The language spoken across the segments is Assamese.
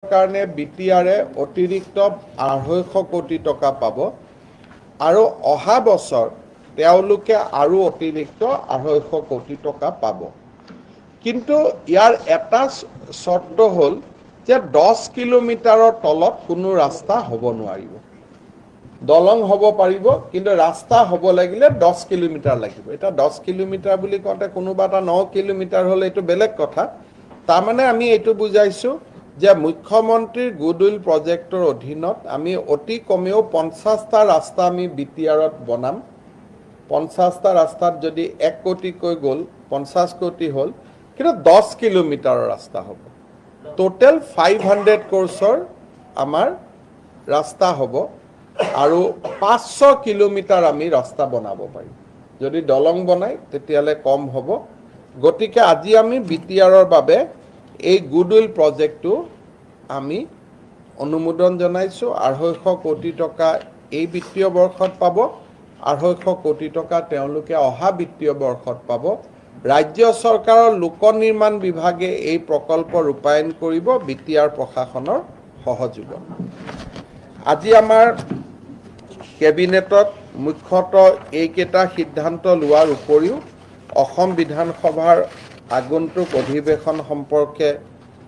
কাৰণে বিটিআৰে অতিৰিক্ত 250 কোটি টকা পাব আৰু অহা বছৰ তেওঁলোকে আৰু অতিৰিক্ত 250 কোটি টকা পাব। কিন্তু ইয়াৰ এটা চৰ্ত হ'ল যে 10 কিলোমিটাৰৰ তলত কোনো ৰাস্তা হ'ব নোৱাৰিব। দলং হ'ব পাৰিব, কিন্তু ৰাস্তা হ'ব লাগিলে 10 কিলোমিটাৰ লাগিব। এটা 10 কিলোমিটাৰ বুলি কওঁতে কোনোবা এটা 9 কিলোমিটাৰ হ'লে এইটো বেলেগ কথা। তাৰমানে আমি এইটো বুজাইছোঁ যে মুখ্যমন্ত্ৰীৰ গুডউইল প্ৰজেক্টৰ অধীনত আমি অতি কমেও 50টা ৰাস্তা আমি বিটিআৰত বনাম। 50টা ৰাস্তাত যদি 1 কোটিকৈ গ'ল 50 কোটি হ'ল, কিন্তু 10 কিলোমিটাৰৰ ৰাস্তা হ'ব। টোটেল 500 কোৰ্চৰ আমাৰ ৰাস্তা হ'ব আৰু 500 কিলোমিটাৰ আমি ৰাস্তা বনাব পাৰিম। যদি দলং বনাই তেতিয়াহ'লে কম হ'ব। গতিকে আজি আমি বিটিআৰৰ বাবে এই গুডউইল প্ৰজেক্টটো আমি অনুমোদন জনাইছোঁ। 250 কোটি টকা এই বিত্তীয় বৰ্ষত পাব, 250 কোটি টকা তেওঁলোকে অহা বিত্তীয় বৰ্ষত পাব। ৰাজ্য চৰকাৰৰ লোক নিৰ্মাণ বিভাগে এই প্ৰকল্প ৰূপায়ণ কৰিব বিটিআৰ প্ৰশাসনৰ সহযোগত। আজি আমাৰ কেবিনেটত মুখ্যতঃ এইকেইটা সিদ্ধান্ত লোৱাৰ উপৰিও অসম বিধানসভাৰ আগন্তুক অধিৱেশন সম্পৰ্কে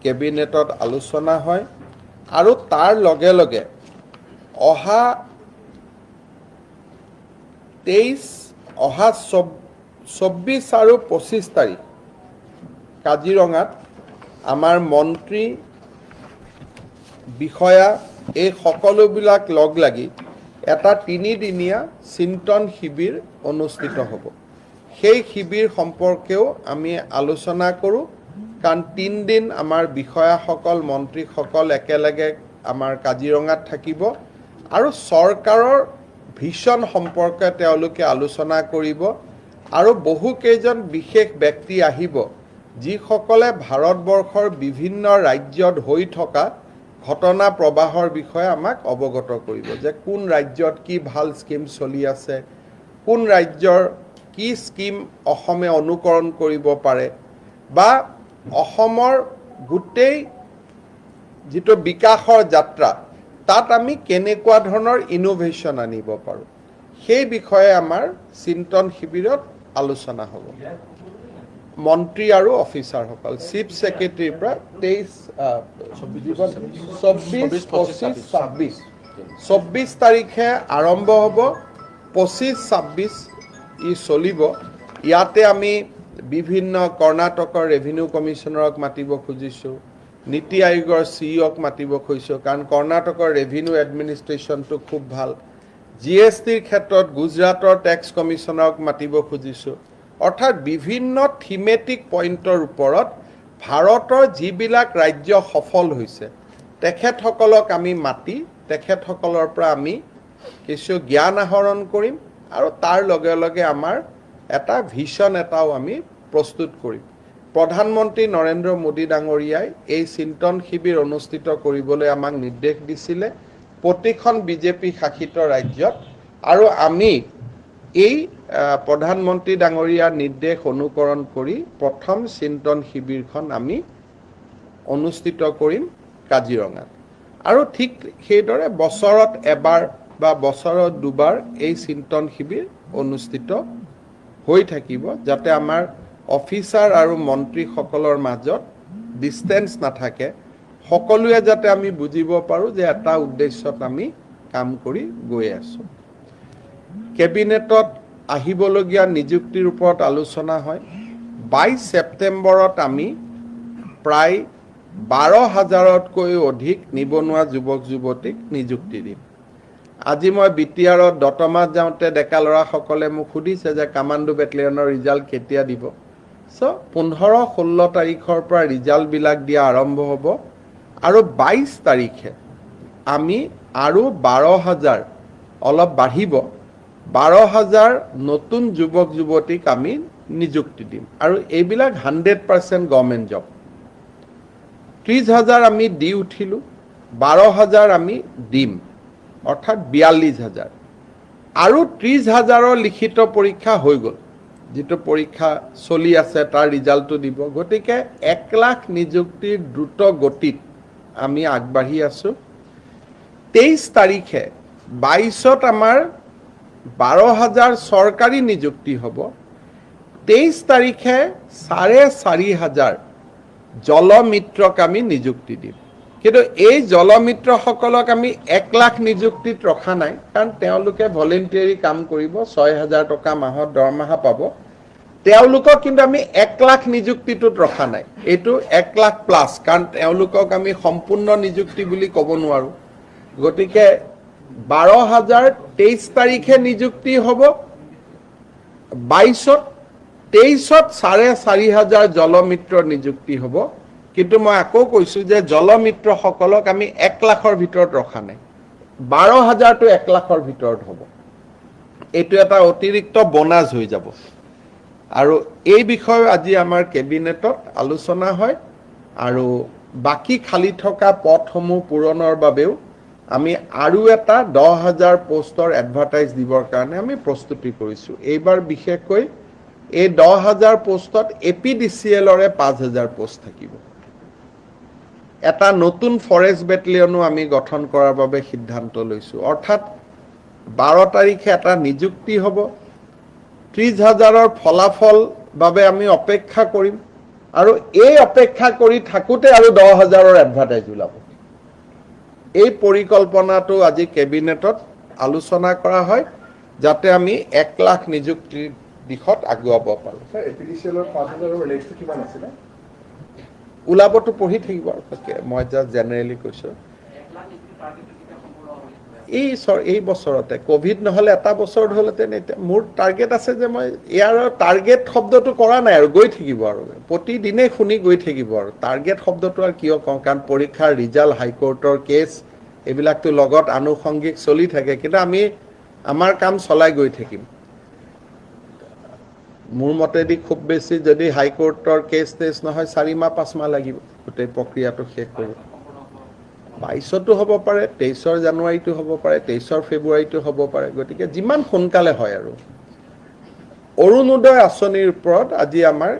কেবিনেটত আলোচনা হয় আৰু তাৰ লগে লগে অহা 24 আৰু 25 তাৰিখ কাজিৰঙাত আমাৰ মন্ত্ৰী বিষয়া এই সকলোবিলাক লগ লাগি এটা 3দিনীয়া চিন্তন শিবিৰ অনুষ্ঠিত হ'ব। সেই শিবিৰ সম্পৰ্কেও আমি আলোচনা কৰোঁ, কাৰণ 3 দিন আমাৰ বিষয়াসকল মন্ত্ৰীসকল একেলগে আমাৰ কাজিৰঙাত থাকিব আৰু চৰকাৰৰ ভিছন সম্পৰ্কে তেওঁলোকে আলোচনা কৰিব আৰু বহুকেইজন বিশেষ ব্যক্তি আহিব যিসকলে ভাৰতবৰ্ষৰ বিভিন্ন ৰাজ্যত হৈ থকা ঘটনা প্ৰবাহৰ বিষয়ে আমাক অৱগত কৰিব, যে কোন ৰাজ্যত কি ভাল স্কিম চলি আছে, কোন ৰাজ্যৰ কি স্কিম অসমে অনুকৰণ কৰিব পাৰে, বা অসমৰ গোটেই যিটো বিকাশৰ যাত্ৰা তাত আমি কেনেকুৱা ধৰণৰ ইনোভেশ্যন আনিব পাৰোঁ, সেই বিষয়ে আমাৰ চিন্তন শিবিৰত আলোচনা হ'ব। মন্ত্ৰী আৰু অফিচাৰসকল চিফ ছেক্ৰেটাৰীৰ পৰা 24 তাৰিখে আৰম্ভ হ'ব, 25-26 ই চলিব। ইয়াতে আমি বিভিন্ন কৰ্ণাটকৰ ৰেভিনিউ কমিশ্যনাৰক মাতিব খুজিছোঁ, নীতি আয়োগৰ CEO-ক মাতিব খুজিছোঁ, কাৰণ কৰ্ণাটকৰ ৰেভিনিউ এডমিনিষ্ট্ৰেশ্যনটো খুব ভাল। GSTৰ ক্ষেত্ৰত গুজৰাটৰ টেক্স কমিশ্যনাৰক মাতিব খুজিছোঁ। অৰ্থাৎ বিভিন্ন থিমেটিক পইণ্টৰ ওপৰত ভাৰতৰ যিবিলাক ৰাজ্য সফল হৈছে তেখেতসকলক আমি মাতি তেখেতসকলৰ পৰা আমি কিছু জ্ঞান আহৰণ কৰিম আৰু তাৰ লগে লগে আমাৰ এটা ভিছন এটাও আমি প্ৰস্তুত কৰিম। প্ৰধানমন্ত্ৰী নৰেন্দ্ৰ মোদী ডাঙৰীয়াই এই চিন্তন শিবিৰ অনুষ্ঠিত কৰিবলৈ আমাক নিৰ্দেশ দিছিলে প্ৰতিখন বিজেপি শাসিত ৰাজ্যত, আৰু আমি এই প্ৰধানমন্ত্ৰী ডাঙৰীয়াৰ নিৰ্দেশ অনুকৰণ কৰি প্ৰথম চিন্তন শিবিৰখন আমি অনুষ্ঠিত কৰিম কাজিৰঙাত। আৰু ঠিক সেইদৰে বছৰত এবাৰ বা বছৰত দুবাৰ এই চিন্তন শিবিৰ অনুষ্ঠিত হৈ থাকিব, যাতে আমাৰ অফিচাৰ আৰু মন্ত্ৰীসকলৰ মাজত ডিষ্টেঞ্চ নাথাকে, সকলোৱে যাতে আমি বুজিব পাৰোঁ যে এটা উদ্দেশ্যত আমি কাম কৰি গৈ আছোঁ। কেবিনেটত আহিবলগীয়া নিযুক্তিৰ ওপৰত আলোচনা হয়। 22 ছেপ্টেম্বৰত আমি প্ৰায় 12,000তকৈ অধিক নিবনুৱা যুৱক যুৱতীক নিযুক্তি দিম। আজি মই বিটিআৰত দতমাত যাওঁতে ডেকা ল'ৰাসকলে মোক সুধিছে যে কামাণ্ডো বেটেলিয়নৰ ৰিজাল্ট কেতিয়া দিব। 15-16 তাৰিখৰ পৰা ৰিজাল্টবিলাক দিয়া আৰম্ভ হ'ব আৰু 22 তাৰিখে আমি আৰু 12,000 অলপ বাঢ়িব, 12,000 নতুন যুৱক যুৱতীক আমি নিযুক্তি দিম আৰু এইবিলাক 100% গভৰ্ণমেণ্ট জব। 30,000 আমি দি উঠিলোঁ, 12,000 আমি দিম, অৰ্থাৎ 42,000 আৰু 30,000ৰ লিখিত পৰীক্ষা হৈ গ'ল, যিটো পৰীক্ষা চলি আছে তাৰ ৰিজাল্টটো দিব। গতিকে 1 লাখ নিযুক্তিৰ দ্ৰুত গতিত আমি আগবাঢ়ি আছোঁ 23 তাৰিখে 22ত আমাৰ 12,000 চৰকাৰী নিযুক্তি হ'ব 23 তাৰিখে 4,500 জলমিত্ৰক আমি নিযুক্তি দিম কিন্তু এই জলমিত্ৰসকলক আমি 1 লাখ নিযুক্তিত ৰখা নাই কাৰণ তেওঁলোকে ভলেণ্টিয়াৰি কাম কৰিব 6,000 টকা মাহত দৰমহা পাব তেওঁলোকক কিন্তু আমি 1 লাখ নিযুক্তিটোত ৰখা নাই এইটো 1 লাখ প্লাস কাৰণ তেওঁলোকক আমি সম্পূৰ্ণ নিযুক্তি বুলি ক'ব নোৱাৰো গতিকে 12,000 23 তাৰিখে নিযুক্তি হ'ব 22ত 23ত 4,500 জলমিত্ৰ নিযুক্তি হ'ব কিন্তু মই আকৌ কৈছো যে জলমিত্ৰসকলক আমি 1 লাখৰ ভিতৰত ৰখা নাই 12,000 টো 1 লাখৰ ভিতৰত হ'ব এইটো এটা অতিৰিক্ত বোনাছ হৈ যাব আৰু এই বিষয়ে আজি আমাৰ কেবিনেটত আলোচনা হয় আৰু বাকি খালি থকা পদসমূহ পূৰণৰ বাবেও আমি আৰু এটা 10,000 পোষ্টৰ এডভাৰটাইজ দিবৰ কাৰণে আমি প্ৰস্তুতি কৰিছো এইবাৰ বিশেষকৈ এই 10,000 পোষ্টত এপিডিসিএলৰে 5,000 পোষ্ট থাকিব এটা নতুন ফৰেষ্ট বেটেলিয়নো আমি গঠন কৰাৰ বাবে সিদ্ধান্ত লৈছো অৰ্থাৎ 12 তাৰিখে এটা নিযুক্তি হ'ব 30,000ৰ ফলাফল বাবে আমি অপেক্ষা কৰিম আৰু এই অপেক্ষা কৰি থাকোতে আৰু 10,000ৰ এডভাৰটাইজ ওলাব এই পৰিকল্পনাটো আজি কেবিনেটত আলোচনা কৰা হয় যাতে আমি 1 লাখ নিযুক্তিৰ দিশত আগুৱাব পাৰো স্যাৰ এপিডিসিএলৰ 5,000ৰ নেক্সট কিমান আছিল ওলাবটো পঢ়ি থাকিব মই জাস্ট জেনাৰেলি কৈছো এই বছৰতে কোভিড নহলে এটা বছৰ হলতে মোৰ টাৰ্গেট আছে যে মই ইয়াৰ টাৰ্গেট শব্দটো কৰা নাই আৰু গৈ থাকিব আৰু প্ৰতিদিনে শুনি গৈ থাকিব আৰু টাৰ্গেট শব্দটো আৰু কিয় কওঁ কাৰণ পৰীক্ষাৰ ৰিজাল্ট হাইকোৰ্টৰ কেছ এইবিলাকটো লগত আনুষংগিক চলি থাকে কিন্তু আমি আমাৰ কাম চলাই গৈ থাকিম মোৰ মতেদি খুব বেছি যদি হাইকোৰ্টৰ কেছ টেছ নহয় 4 মাহ 5 মাহ লাগিব গোটেই প্ৰক্ৰিয়াটো শেষ কৰিব 22তো হ'ব পাৰে 23 জানুৱাৰীটো হ'ব পাৰে 23 ফেব্ৰুৱাৰীটো হ'ব পাৰে গতিকে যিমান সোনকালে হয় আৰু অৰুণোদয় আঁচনিৰ ওপৰত আজি আমাৰ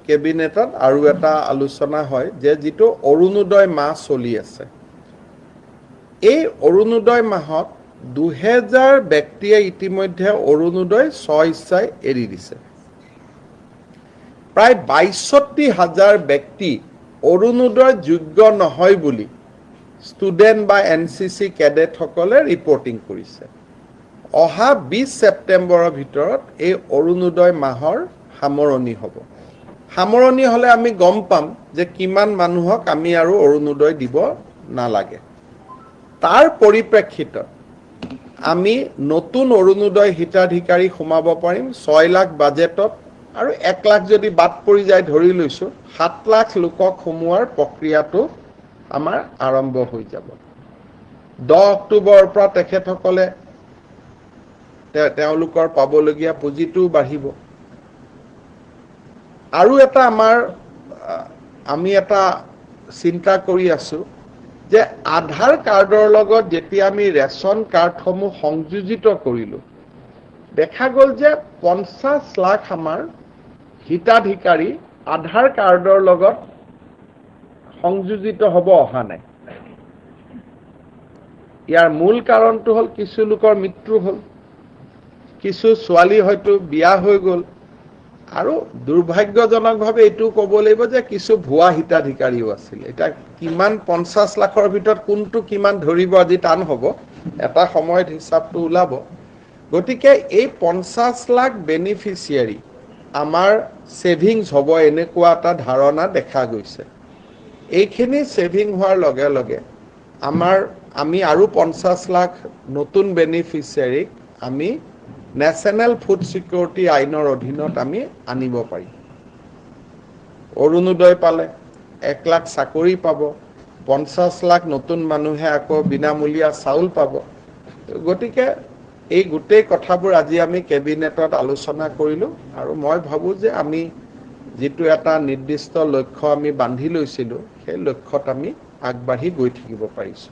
কেবিনেটত আৰু এটা আলোচনা হয় যে যিটো অৰুণোদয় মাহ চলি আছে এই অৰুণোদয় মাহত 2000 ব্যক্তিয়ে ইতিমধ্যে অৰুণোদয় স্বইচ্ছাই এৰি দিছে প্ৰায় 62,000 ব্যক্তি অৰুণোদয় যোগ্য নহয় বুলি ষ্টুডেন্ট বা এনসিসি ক্যাডেট সকলে ৰিপৰ্টিং কৰিছে অহা 20 সেপ্টেম্বৰৰ ভিতৰত এই অৰুণোদয় মাহৰ সামৰণি হ'ব সামৰণি হলে আমি গম পাম যে কিমান মানুহক আমি আৰু অৰুণোদয় দিব নালাগে তাৰ পৰিপ্ৰেক্ষিতত আমি নতুন অৰুণোদয় হিতাধিকাৰী সোমাব পাৰিম 6 লাখ বাজেটত আৰু 1 লাখ যদি বাদ পৰি যায় ধৰি লৈছো 7 লাখ লোকক সোমোৱাৰ প্ৰক্ৰিয়াটো আমাৰ আৰম্ভ হৈ যাব 10 অক্টোবৰৰ পৰা তেখেতসকলে তেওঁলোকৰ পাবলগীয়া পুঁজিটো বাঢ়িব আৰু এটা আমি এটা চিন্তা কৰি আছো যে আধাৰ কাৰ্ডৰ লগত যেতিয়া আমি ৰেচন কাৰ্ডসমূহ সংযোজিত কৰিলো দেখা গ'ল যে 50 লাখ আমাৰ হিতাধিকাৰী আধাৰ কাৰ্ডৰ লগত সংযোজিত হ'ব অহা নাই ইয়াৰ মূল কাৰণটো হ'ল কিছু লোকৰ মৃত্যু হ'ল কিছু ছোৱালী হয়তো বিয়া হৈ গ'ল আৰু দুৰ্ভাগ্যজনকভাৱে এইটো ক'ব লাগিব যে কিছু ভুৱা হিতাধিকাৰীও আছিল এটা কিমান 50 লাখৰ ভিতৰত কোনটো কিমান ধৰিব আজি টান হ'ব এটা সময়ত হিচাপটো ওলাব গতিকে এই 50 লাখ বেনিফিচিয়াৰী আমাৰ সেভিংস হ'ব এনেকুৱা এটা ধাৰণা দেখা গৈছে এইখিনি সেভিং হোৱাৰ লগে লগে আমি আৰু 50 লাখ নতুন বেনিফিচিয়াৰীক আমি নেশনাল ফুড সিকিউৰিটি আইনৰ অধীনত আমি আনিব পাৰিম অৰুণোদয় পালে 1 লাখ চাকৰি পাব 50 লাখ নতুন মানুহে আকৌ বিনামূলীয়া চাউল পাব গতিকে এই গোটেই কথাবোৰ আজি আমি কেবিনেটত আলোচনা কৰিলো আৰু মই ভাবো যে আমি যেটো এটা নিৰ্দিষ্ট লক্ষ্য আমি বান্ধি লৈছিলো সেই লক্ষ্যত আমি আগবাঢ়ি গৈ থাকিব পাৰিছো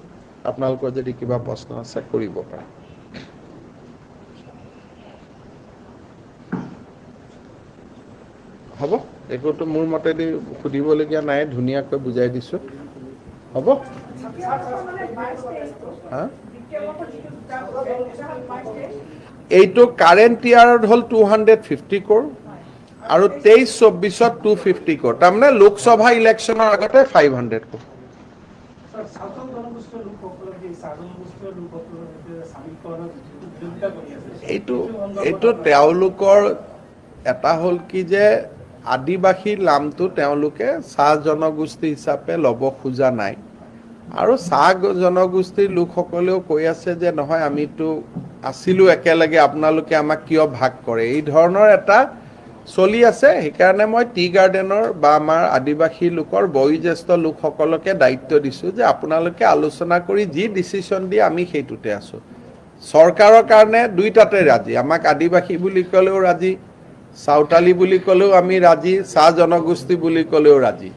আপোনালোকৰ যদি কিবা প্ৰশ্ন আছে কৰিব পাৰে হ'ব একোটো মোৰ মতেদি খুদিবলগীয়া নাই ধুনীয়াকৈ বুজাই দিছো হ'ব এইটো কাৰেণ্ট ইয়াৰত হ'ল 250 crore আৰু 23-24 250 crore তাৰমানে লোকসভা ইলেকশ্যনৰ আগতে 500 crore এইটো তেওঁলোকৰ এটা হ'ল কি যে আদিবাসী নামটো তেওঁলোকে চাহ জনগোষ্ঠী হিচাপে ল'ব খোজা নাই আৰু চাহ জনগোষ্ঠীৰ লোকসকলেও কৈ আছে যে নহয় আমিতো আছিলোঁ একেলগে আপোনালোকে আমাক কিয় ভাগ কৰে এই ধৰণৰ এটা চলি আছে সেইকাৰণে মই টি গাৰ্ডেনৰ বা আমাৰ আদিবাসী লোকৰ বয়োজ্যেষ্ঠ লোকসকলকে দায়িত্ব দিছোঁ যে আপোনালোকে আলোচনা কৰি যি ডিচিশ্যন দিয়ে আমি সেইটোতে আছোঁ চৰকাৰৰ কাৰণে দুইটাতে ৰাজি আমাক আদিবাসী বুলি ক'লেও ৰাজি চাওতালী বুলি ক'লেও আমি ৰাজি চাহ জনগোষ্ঠী বুলি ক'লেও ৰাজি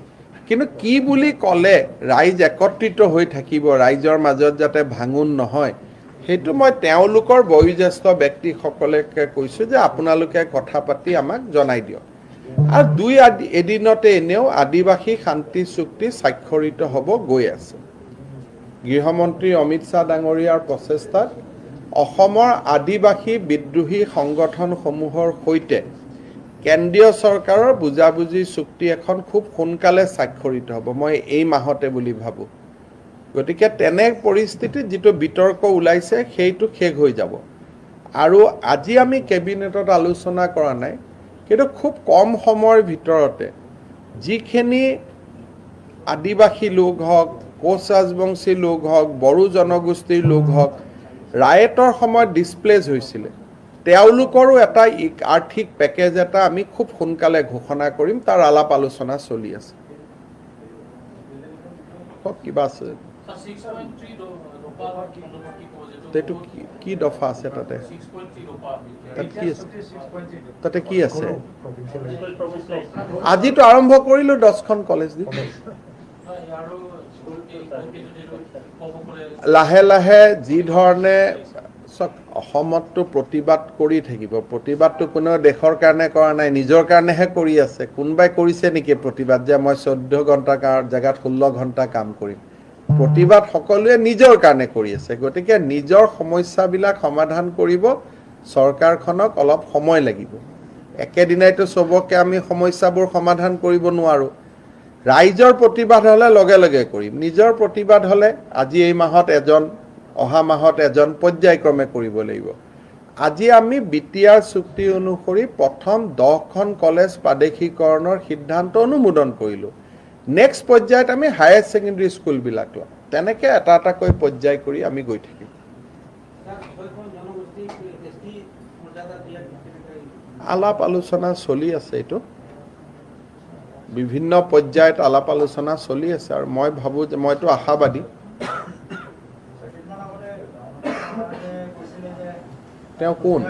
কিন্তু কি বুলি ক'লে ৰাইজ একত্ৰিত হৈ থাকিব ৰাইজৰ মাজত যাতে ভাঙোন নহয় সেইটো মই তেওঁলোকৰ বয়োজ্যেষ্ঠ ব্যক্তিসকলকে কৈছোঁ যে আপোনালোকে কথা পাতি আমাক জনাই দিয়ক আৰু এদিনতে এনেও আদিবাসী শান্তি চুক্তি স্বাক্ষৰিত হ'ব গৈ আছে গৃহমন্ত্ৰী অমিত শ্বাহ ডাঙৰীয়াৰ প্ৰচেষ্টাত অসমৰ আদিবাসী বিদ্ৰোহী সংগঠনসমূহৰ সৈতে কেন্দ্ৰীয় চৰকাৰৰ বুজাবুজি চুক্তি এখন খুব সোনকালে স্বাক্ষৰিত হ'ব মই এই মাহতে বুলি ভাবোঁ গতিকে তেনে পৰিস্থিতিত যিটো বিতৰ্ক ওলাইছে সেইটো শেষ হৈ যাব আৰু আজি আমি কেবিনেটত আলোচনা কৰা নাই কিন্তু খুব কম সময়ৰ ভিতৰতে যিখিনি আদিবাসী লোক হওক কোচ ৰাজবংশী লোক হওক বড়ো জনগোষ্ঠীৰ লোক হওক ৰায়টৰ সময়ত ডিছপ্লেচ হৈছিলে তেওঁলোকৰো এটা আৰ্থিক পেকেজ এটা আমি খুব সোনকালে ঘোষণা কৰিম তাৰ আলাপ আলোচনা চলি আছে কিবা আছে এইটো কি দফা আছে তাতে কি আছে আজিতো আৰম্ভ কৰিলোঁ 10খন কলেজ দি লাহে লাহে যি ধৰণে অসমততো প্ৰতিবাদ কৰি থাকিব প্ৰতিবাদটো কোনেও দেশৰ কাৰণে কৰা নাই নিজৰ কাৰণেহে কৰি আছে কোনোবাই কৰিছে নেকি প্ৰতিবাদ যে মই 14 ঘণ্টা জেগাত 16 ঘণ্টা কাম কৰিম প্ৰতিবাদ সকলোৱে নিজৰ কাৰণে কৰি আছে গতিকে নিজৰ সমস্যাবিলাক সমাধান কৰিব চৰকাৰখনক অলপ সময় লাগিব একেদিনাইতো সবকে আমি সমস্যাবোৰ সমাধান কৰিব নোৱাৰো ৰাইজৰ প্ৰতিবাদ হলে লগে লগে কৰিম নিজৰ প্ৰতিবাদ হলে আজি এই মাহত এজন অহা মাহত এজন পৰ্যায়ক্ৰমে কৰিব লাগিব আজি আমি বিটিআৰ চুক্তি অনুসৰি প্ৰথম 10খন কলেজ প্ৰাদেশিকৰণৰ সিদ্ধান্ত অনুমোদন কৰিলোঁ নেক্সট পৰ্যায়ত আমি হায়াৰ ছেকেণ্ডাৰী স্কুলবিলাক ল'ম তেনেকৈ এটা এটাকৈ পৰ্যায় কৰি আমি গৈ থাকিম আলাপ আলোচনা চলি আছে এইটো বিভিন্ন পৰ্যায়ত আলাপ আলোচনা চলি আছে আৰু মই ভাবোঁ যে মইতো আশাবাদী তেওঁ কোন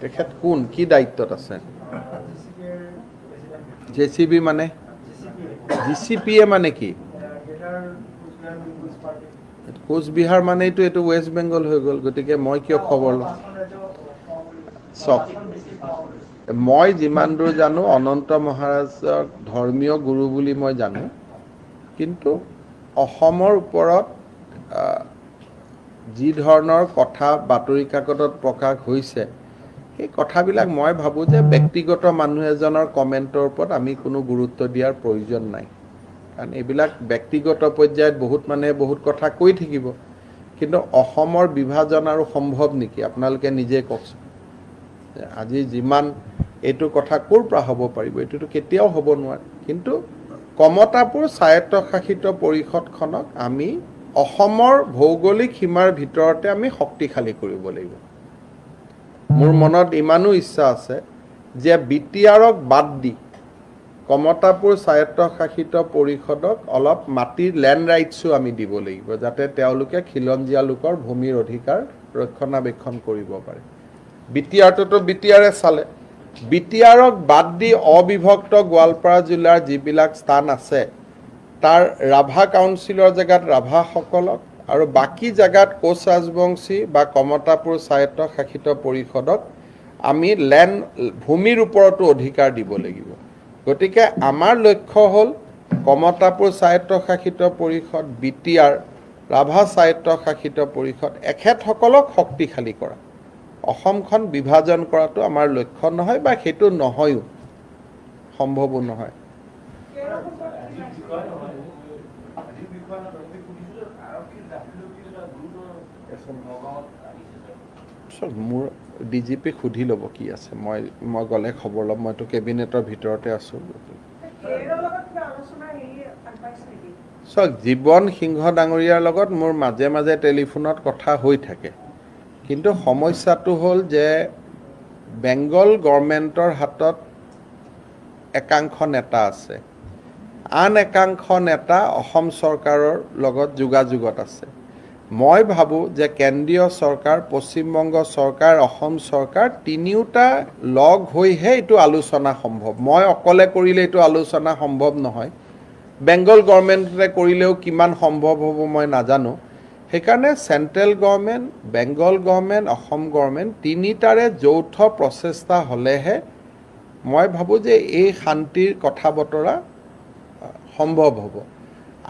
তেখেত কোন কি দায়িত্বত আছে জেচিবি মানে জিচিপিয়ে মানে কি কোচবিহাৰ মানে এইটো ৱেষ্ট বেংগল হৈ গ'ল গতিকে মই কিয় খবৰ লওঁ চক মই যিমান দূৰ জানো অনন্ত মহাৰাজক ধৰ্মীয় গুৰু বুলি মই জানো কিন্তু অসমৰ ওপৰত যি ধৰণৰ কথা বাতৰি কাকতত প্ৰকাশ হৈছে সেই কথাবিলাক মই ভাবোঁ যে ব্যক্তিগত মানুহ এজনৰ কমেণ্টৰ ওপৰত আমি কোনো গুৰুত্ব দিয়াৰ প্ৰয়োজন নাই কাৰণ এইবিলাক ব্যক্তিগত পৰ্যায়ত বহুত মানুহে বহুত কথা কৈ থাকিব কিন্তু অসমৰ বিভাজন আৰু সম্ভৱ নেকি আপোনালোকে নিজে কওকচোন আজি যিমান এইটো কথা ক'ৰ পৰা হ'ব পাৰিব এইটোতো কেতিয়াও হ'ব নোৱাৰে কিন্তু কমতাপুৰ স্বায়ত্তশাসিত পৰিষদখনক আমি অসমৰ ভৌগোলিক সীমাৰ ভিতৰতে আমি শক্তিশালী কৰিব লাগিব মোৰ মনত ইমানো ইচ্ছা আছে যে বিটিআৰক বাদ দি কমতাপুৰ স্বায়ত্তশাসিত পৰিষদক অলপ মাটিৰ লেণ্ড ৰাইটছো আমি দিব লাগিব যাতে তেওঁলোকে খিলঞ্জীয়া লোকৰ ভূমিৰ অধিকাৰ ৰক্ষণাবেক্ষণ কৰিব পাৰে বিটিআৰটোতো বিটিআৰে চালে বিটিআৰক বাদ দি অবিভক্ত গোৱালপাৰা জিলাৰ যিবিলাক স্থান আছে তাৰ ৰাভা কাউন্সিলৰ জেগাত ৰাভাসকলক আৰু বাকী জেগাত কোচ ৰাজবংশী বা কমতাপুৰ স্বায়ত্তশাসিত পৰিষদক আমি ভূমিৰ ওপৰতো অধিকাৰ দিব লাগিব গতিকে আমাৰ লক্ষ্য হ'ল কমতাপুৰ স্বায়ত্তশাসিত পৰিষদ, BTR, ৰাভা স্বায়ত্তশাসিত পৰিষদ, এখেতসকলক শক্তিশালী কৰা। অসমখন বিভাজন কৰাটো আমাৰ লক্ষ্য নহয় বা সেইটো নহয়ও, সম্ভৱো নহয়। মোৰ DGP সুধি ল'ব কি আছে, মই গ'লে খবৰ ল'ম। মইতো কেবিনেটৰ ভিতৰতে আছোঁ। চাওক, জীৱন সিংহ ডাঙৰীয়াৰ লগত মোৰ মাজে মাজে টেলিফোনত কথা হৈ থাকে, কিন্তু সমস্যাটো হ'ল যে বেংগল গভৰ্ণমেণ্টৰ হাতত একাংশ নেতা আছে, আন একাংশ নেতা অসম চৰকাৰৰ লগত যোগাযোগত আছে। মই ভাবোঁ যে কেন্দ্ৰীয় চৰকাৰ, পশ্চিমবংগ চৰকাৰ, অসম চৰকাৰ তিনিওটা লগ হৈহে এইটো আলোচনা সম্ভৱ। মই অকলে কৰিলে এইটো আলোচনা সম্ভৱ নহয়। বেংগল গভৰ্ণমেণ্টে কৰিলেও কিমান সম্ভৱ হ'ব মই নাজানো। সেইকাৰণে central government, Bengal government, Assam government তিনিটাৰে যৌথ প্ৰচেষ্টা হ'লেহে মই ভাবোঁ যে এই শান্তিৰ কথা বতৰা সম্ভৱ হ'ব।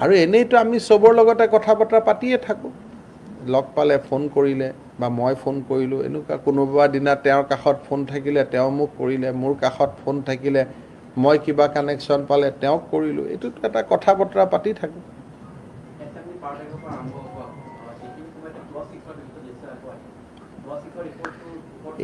আৰু এনেইতো আমি চবৰ লগতে কথা বতৰা পাতিয়ে থাকোঁ। লগ পালে ফোন কৰিলে বা মই ফোন কৰিলোঁ, এনেকুৱা কোনোবা দিনা তেওঁৰ কাষত ফোন থাকিলে তেওঁ মোক কৰিলে, মোৰ কাষত ফোন থাকিলে মই কিবা কানেকশ্যন পালে তেওঁক কৰিলোঁ। এইটোতো এটা কথা বতৰা পাতি থাকোঁ।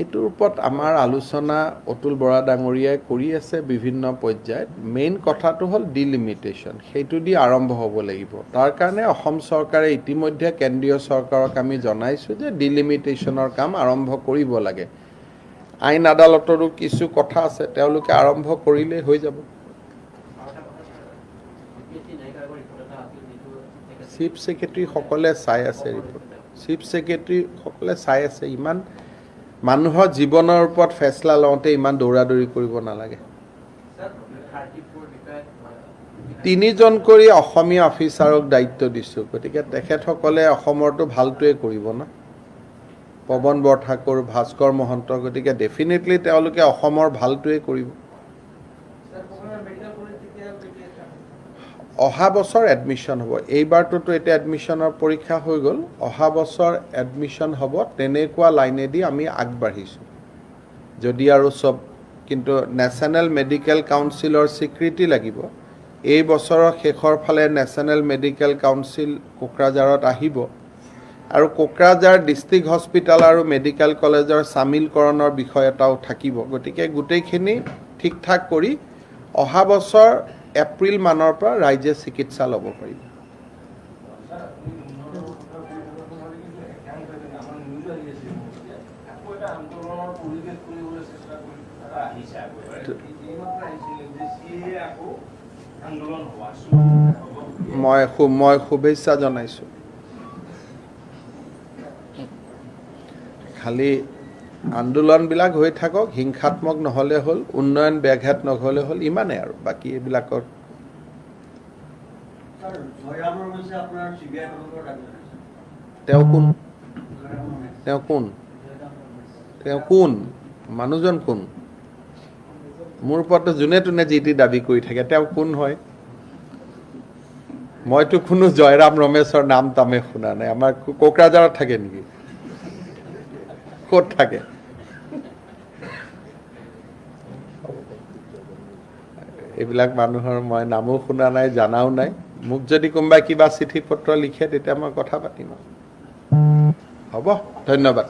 এইটোৰ ওপৰত আমাৰ আলোচনা অতুল বৰা ডাঙৰীয়াই কৰি আছে বিভিন্ন পৰ্যায়ত। মেইন কথাটো হ'ল ডিলিমিটেশ্যন, সেইটো দি আৰম্ভ হ'ব লাগিব। তাৰ কাৰণে অসম চৰকাৰে ইতিমধ্যে কেন্দ্ৰীয় চৰকাৰক আমি জনাইছোঁ যে ডিলিমিটেশ্যনৰ কাম আৰম্ভ কৰিব লাগে। আইন আদালতৰো কিছু কথা আছে, তেওঁলোকে আৰম্ভ কৰিলেই হৈ যাব। চিফ ছেক্ৰেটাৰীসকলে চাই আছে ৰিপৰ্ট, চিফ ছেক্ৰেটাৰীসকলে চাই আছে। ইমান মানুহৰ জীৱনৰ ওপৰত ফেচলা লওঁতে ইমান দৌৰা-দৌৰি কৰিব নালাগে। 3জন কৰি অসমীয়া অফিচাৰক দায়িত্ব দিছোঁ, গতিকে তেখেতসকলে অসমৰতো ভালটোৱে কৰিব ন। পৱন বৰঠাকুৰ, ভাস্কৰ মহন্ত, গতিকে ডেফিনেটলি তেওঁলোকে অসমৰ ভালটোৱে কৰিব। অহা বছৰ এডমিশ্যন হ'ব। এইবাৰটোতো এতিয়া এডমিশ্যনৰ পৰীক্ষা হৈ গ'ল, অহা বছৰ এডমিশ্যন হ'ব। তেনেকুৱা লাইনেদি আমি আগবাঢ়িছোঁ। যদি আৰু চব, কিন্তু নেশ্যনেল মেডিকেল কাউন্সিলৰ স্বীকৃতি লাগিব। এই বছৰৰ শেষৰ ফালে নেশ্যনেল মেডিকেল কাউন্সিল কোকৰাঝাৰত আহিব আৰু কোকৰাঝাৰ ডিষ্ট্ৰিক্ট হস্পিটেল আৰু মেডিকেল কলেজৰ চামিলকৰণৰ বিষয় এটাও থাকিব। গতিকে গোটেইখিনি ঠিক ঠাক কৰি অহা বছৰ এপ্ৰিল মানৰ পৰা ৰাইজে চিকিৎসা ল'ব পাৰিব। মই শুভেচ্ছা জনাইছোঁ। খালি আন্দোলনবিলাক হৈ থাকক, হিংসাত্মক নহ'লে হ'ল, উন্নয়ন ব্যাঘাত নহ'লে হ'ল, ইমানেই আৰু। বাকী এইবিলাকৰ তেওঁ কোন মানুহজন কোন? মোৰ ওপৰতো যোনে তোনে যি টি দাবী কৰি থাকে, তেওঁ কোন হয়? মইতো কোনো জয়ৰাম ৰমেশৰ নাম তামে শুনা নাই। আমাৰ কোকৰাঝাৰত থাকে নেকি? ক'ত থাকে? এইবিলাক মানুহৰ মই নামো শুনা নাই, জানাও নাই। মোক যদি কোনোবাই কিবা চিঠি পত্ৰ লিখে তেতিয়া মই কথা পাতিম। হ'ব, ধন্যবাদ।